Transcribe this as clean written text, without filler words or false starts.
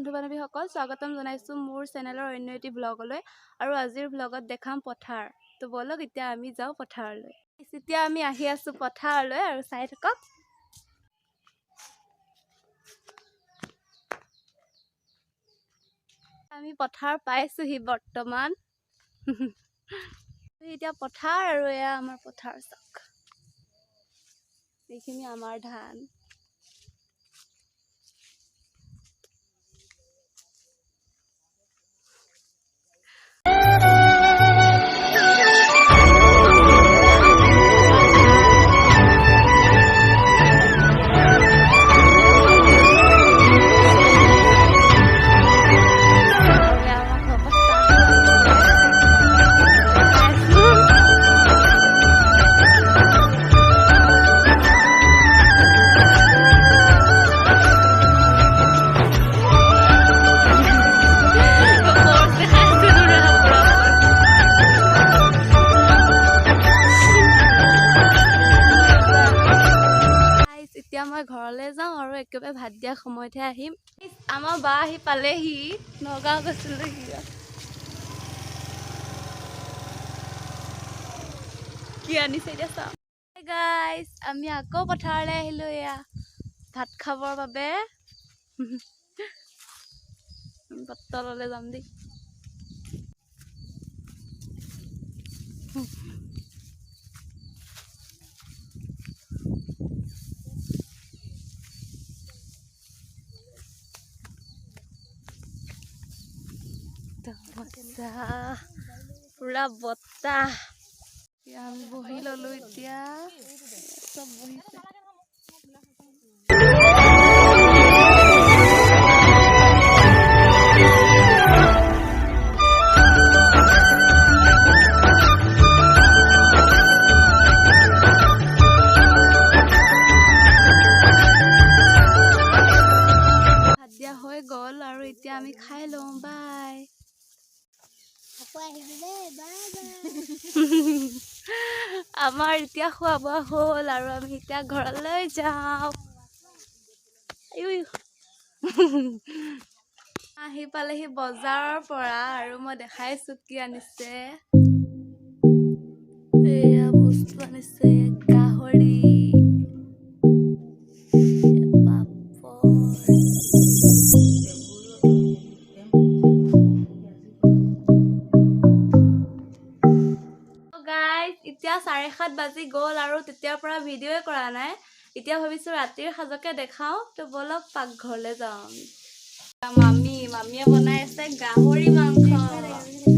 বন্ধু বান্ধৱীসকল স্বাগতম জনাইছোঁ মোৰ চেনেলৰ অন্য এটি ব্লগলৈ আৰু আজিৰ ব্লগত দেখাম পথাৰ তো বলক এতিয়া আমি যাওঁ পথাৰলৈ এতিয়া আমি আহি আছো পথাৰলৈ আৰু চাই থাকক আমি পথাৰ পাইছোহি বৰ্তমান এতিয়া পথাৰ আৰু এয়া আমাৰ পথাৰ চাওক এইখিনি আমাৰ ধান মই ঘৰলৈ যাওঁ আৰু একেবাৰে ভাত দিয়া সময়তহে আহিম আমাৰ বা আহি পালেহি নগাঁও গৈছিলে কি আনিছে এতিয়া চাওঁ গাইজ আমি আকৌ পথাৰলৈ আহিলোঁ এয়া ভাত খাবৰ বাবে তললৈ যাম দেই পুৰা বতাহ আমি বহি ললো এতিয়া চব বহিছে ভাত দিয়া হৈ গ'ল আৰু এতিয়া আমি খাই লওঁ বাই আমাৰ এতিয়া খোৱা বোৱা হ'ল আৰু আমি এতিয়া ঘৰলৈ যাওঁ আহি পালেহি বজাৰৰ পৰা আৰু মই দেখাইছো কি আনিছে এয়া বস্তু আনিছে গাহৰি এতিয়া 7:30 বাজি গ'ল আৰু তেতিয়াৰ পৰা ভিডিঅ'ই কৰা নাই এতিয়া ভাবিছো ৰাতিৰ সাজকে দেখাও তো বলক পাকঘৰলৈ যাওঁ আমি মামীয়ে বনাই আছে গাহৰি মাংস